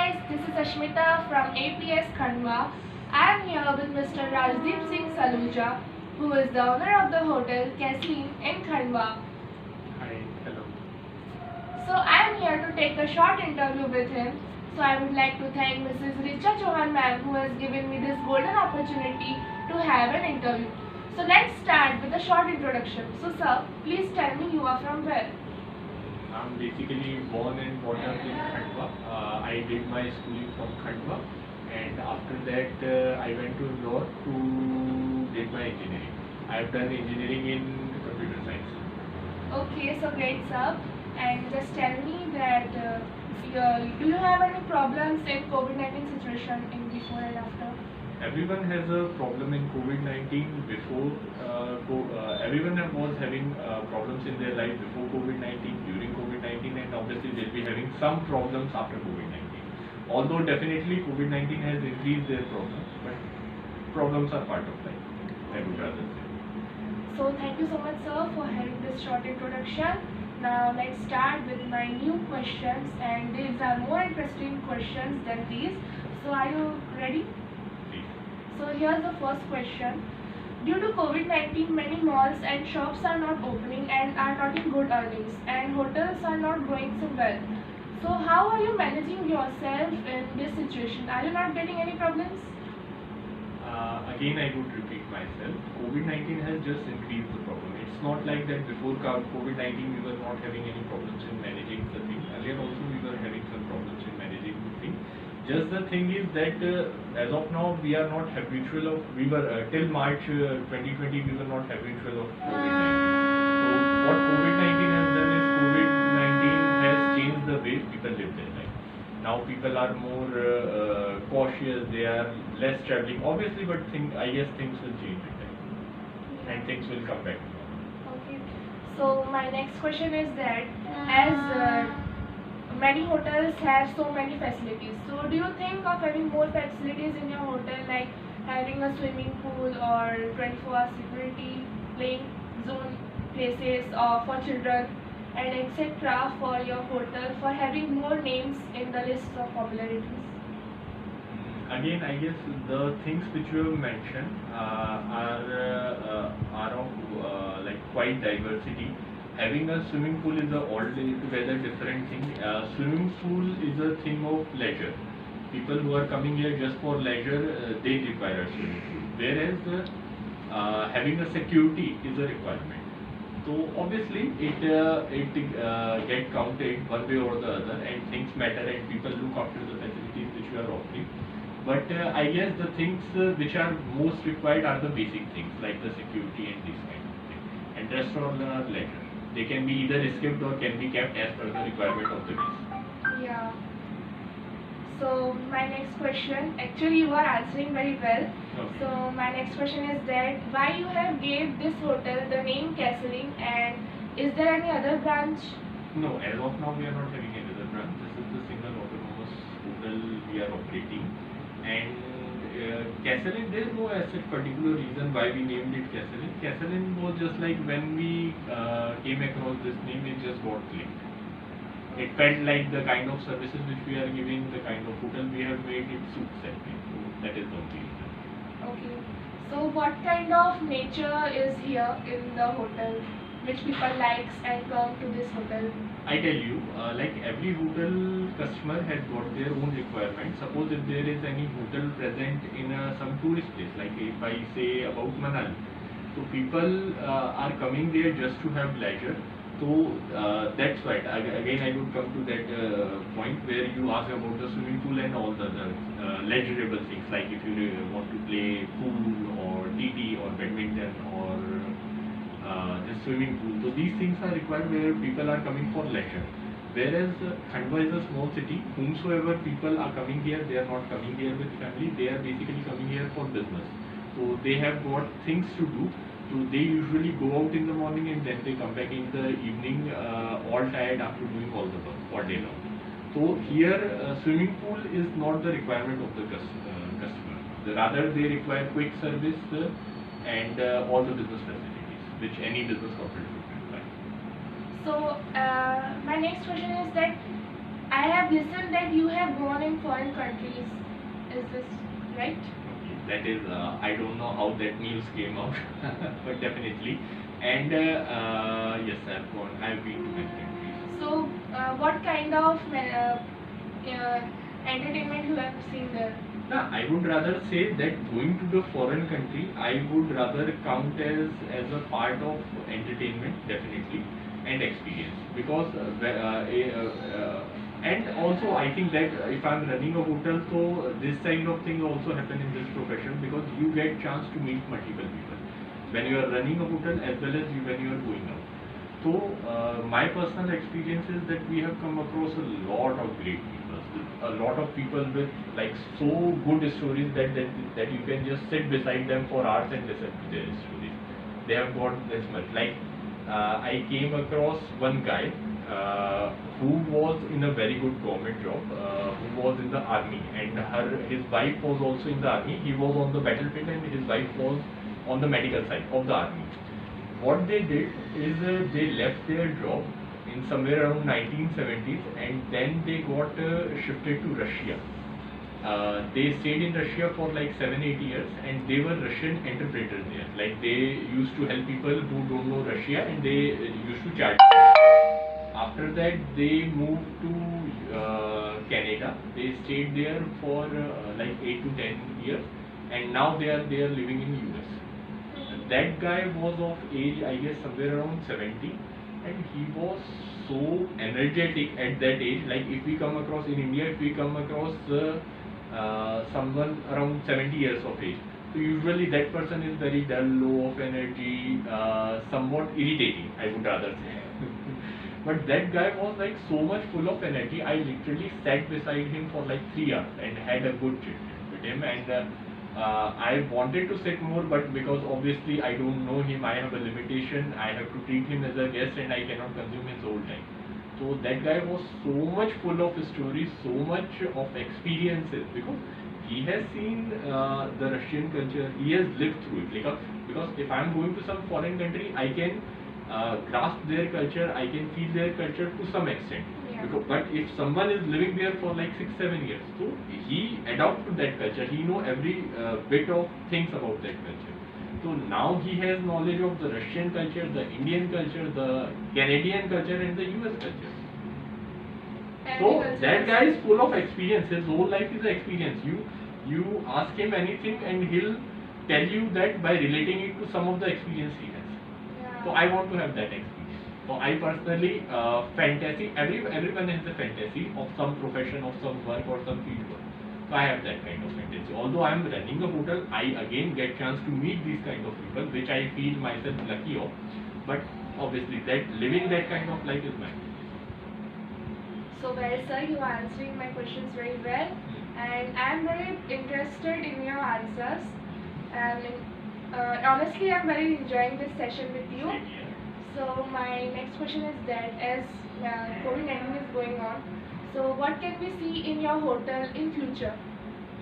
guys, this is Ashmita from APS Khandwa. I am here with Mr. Rajdeep Singh Saluja, who is the owner of the hotel Kathleen in Khandwa. Hi, hello. So I am here to take a short interview with him. So I would like to thank Mrs. Richa Chauhan ma'am who has given me this golden opportunity to have an interview. So let's start with a short introduction. So sir, please tell me you are from where? I'm basically born and brought up in Khandwa. I did my schooling from Khandwa, and after that I went to Indore to did my engineering. I've done engineering in computer science. Okay, so great sir. And just tell me that do you have any problems in COVID-19 situation in before and after? Everyone has a problem in COVID-19 before. Everyone was having problems in their life before COVID-19, during COVID-19, and obviously they'll be having some problems after COVID-19. Although definitely COVID-19 has increased their problems, but problems are part of life, I would rather say. So thank you so much sir for having this short introduction. Now let's start with my new questions, and these are more interesting questions than these. So are you ready? Please. So here's the first question. Due to COVID-19, many malls and shops are not opening and are not in good earnings, and hotels are not going so well. So how are you managing yourself in this situation? Are you not getting any problems? Again, I would repeat myself. COVID-19 has just increased the problem. It's not like that before COVID-19 we were not having any problems in managing the thing. Earlier also we were having some problems in managing the thing. Just the thing is that as of now we are not habitual of. We were till March 2020 we were not habitual of COVID-19. So what COVID-19 has done is COVID-19 has changed the way people live their life. Now people are more cautious. They are less traveling. Obviously, but I guess things will change with time, and things will come back. Okay. So my next question is that as many hotels have so many facilities, so do you think of having more facilities in your hotel, like having a swimming pool or 24-hour security, playing zone places for children, and etc. for your hotel, for having more names in the list of popularities? Again, I guess the things which you have mentioned are of like quite diversity. Having a swimming pool is a altogether different thing. Swimming pool is a thing of leisure. People who are coming here just for leisure, they require a swimming pool. Whereas having a security is a requirement. So obviously it get counted one way or the other, and things matter, and people look after the facilities which you are offering. But I guess the things which are most required are the basic things like the security and this kind of thing. And rest all are leisure. They can be either skipped or can be kept as per the requirement of the case. Yeah. So my next question, actually you are answering very well. Okay. So my next question is that why you have gave this hotel the name Castling, and is there any other branch? No, as of now we are not having any other branch. This is the single autonomous hotel we are operating. And Castellin, there is no as such particular reason why we named it Castellin. Castellin was just like when we came across this name, it just got clicked. It felt like the kind of services which we are giving, the kind of hotel we have made, it suits that name. So that is the only reason. Okay. So what kind of nature is here in the hotel, which people likes and come to this hotel? I tell you, like every hotel customer has got their own requirements. Suppose if there is any hotel present in some tourist place, like if I say about Manali, so people are coming there just to have leisure. So that's why again I would come to that point where you ask about the swimming pool and all the other leisurable things, like if you want to play pool or TT or badminton or the swimming pool. So these things are required where people are coming for leisure. Whereas Khandwa is a small city. Whomsoever people are coming here, they are not coming here with family. They are basically coming here for business. So they have got things to do. So they usually go out in the morning and then they come back in the evening, all tired after doing all the work all day long. So here, swimming pool is not the requirement of the customer. Rather, they require quick service and all the business facilities, which any business corporate would require. So my next question is that I have listened that you have gone in foreign countries. Is this right? That is, I don't know how that news came out, but definitely. And yes, I've been to many countries. So, what kind of entertainment you have seen there? No, I would rather say that going to the foreign country, I would rather count as a part of entertainment, definitely, and experience. Because and also I think that if I'm running a hotel, so this kind of thing also happen in this profession because you get chance to meet multiple people when you are running a hotel as well as when you are going out. So my personal experience is that we have come across a lot of great people, a lot of people with like so good stories that you can just sit beside them for hours and listen to their stories. They have got this much. Like I came across one guy who was in a very good government job, who was in the army, and his wife was also in the army. He was on the battlefield, and his wife was on the medical side of the army. What they did is they left their job in somewhere around 1970s and then they got shifted to Russia. They stayed in Russia for like 7-8 years and they were Russian interpreters there. Like they used to help people who don't know Russia and they used to chat. After that they moved to Canada. They stayed there for like 8 to 10 years and now they are living in US. That guy was of age, I guess, somewhere around 70, and he was so energetic at that age. Like if we come across in India, if we come across someone around 70 years of age, so usually that person is very dull, low of energy, somewhat irritating, I would rather say. But that guy was like so much full of energy. I literally sat beside him for like 3 hours and had a good chat with him. And I wanted to sit more, but because obviously I don't know him, I have a limitation. I have to treat him as a guest, and I cannot consume his whole time. So that guy was so much full of stories, so much of experiences because he has seen the Russian culture. He has lived through it. Because if I'm going to some foreign country, I can grasp their culture, I can feel their culture to some extent. Yeah. But if someone is living there for like 6-7 years, so he adapt to that culture. He know every bit of things about that culture. So now he has knowledge of the Russian culture, the Indian culture, the Canadian culture, and the US culture. So that guy is full of experience. His whole life is an experience. You ask him anything, and he'll tell you that by relating it to some of the experience he has. So I want to have that experience. So I personally fantasy. Everyone has a fantasy of some profession, of some work or some field work. So I have that kind of fantasy. Although I am running a hotel, I again get chance to meet these kind of people, which I feel myself lucky of. But obviously, that living that kind of life is my dream. So well, sir, you are answering my questions very well, and I am very interested in your answers. And honestly, I'm very enjoying this session with you. Same here. So my next question is that as COVID-19 is going on, so what can we see in your hotel in future?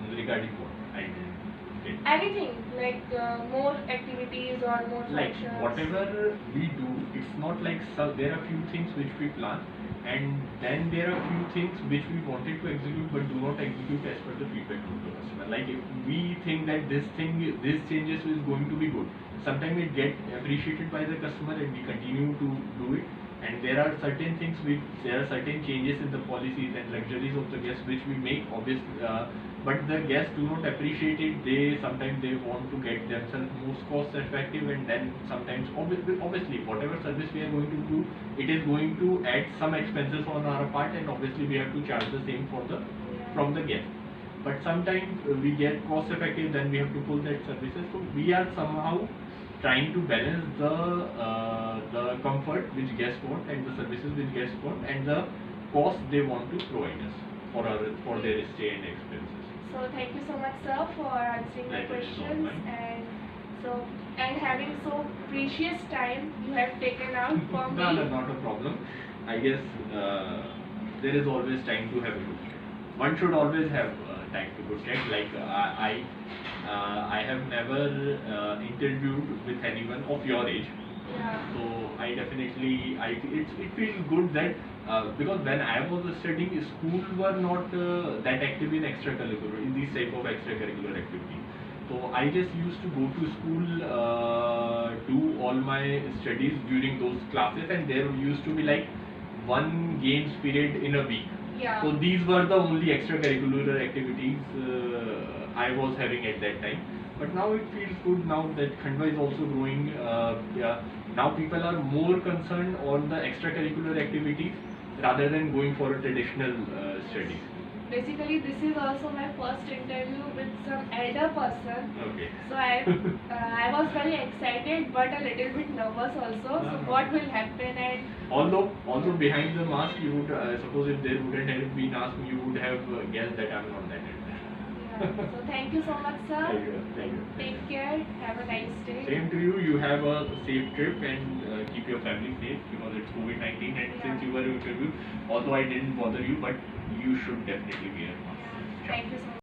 Regarding what? I didn't get. Anything like more activities or more Like functions? whatever we do, it's not like there are few things which we plan, and then there are few things which we wanted to execute but do not execute as per the feedback from the customer. Like if we think that this changes is going to be good, sometimes it get appreciated by the customer and we continue to do it. And there are certain things there are certain changes in the policies and luxuries of the guests which we make obviously, but the guests do not appreciate it. Sometimes they want to get themselves most cost effective, and then sometimes obviously whatever service we are going to do, it is going to add some expenses on our part, and obviously we have to charge the same from the guest. But sometimes we get cost effective, then we have to pull that services. So we are somehow trying to balance the comfort which guests want and the services which guests want and the cost they want to provide us for their stay and expenses. So thank you so much, sir, for answering my Pleasure is all questions mine. and having so precious time you have taken out for me. No, not a problem. I guess there is always time to have a good chat. One should always have time to good chat. Like I have never interviewed with anyone of your age. Yeah. So I definitely, it feels good that because when I was studying, school were not that active in extracurricular, in these type of extracurricular activities. So I just used to go to school, do all my studies during those classes, and there used to be like one games period in a week. Yeah. So these were the only extracurricular activities I was having at that time. But now it feels good now that Khandwa is also growing. Yeah, now people are more concerned on the extracurricular activities rather than going for a traditional studies. Basically, this is also my first interview with some elder person. Okay. So I was very excited but a little bit nervous also. So what will happen, and Although behind the mask you would suppose if there wouldn't have been asked, you would have guessed that I'm not that elder. yeah. So thank you so much, sir. Thank you. Thank you. Take care. Have a nice day. Same to you. You have a safe trip and keep your family safe because it's COVID-19. And Yeah. since you were interviewed, although I didn't bother you, but you should definitely wear a mask.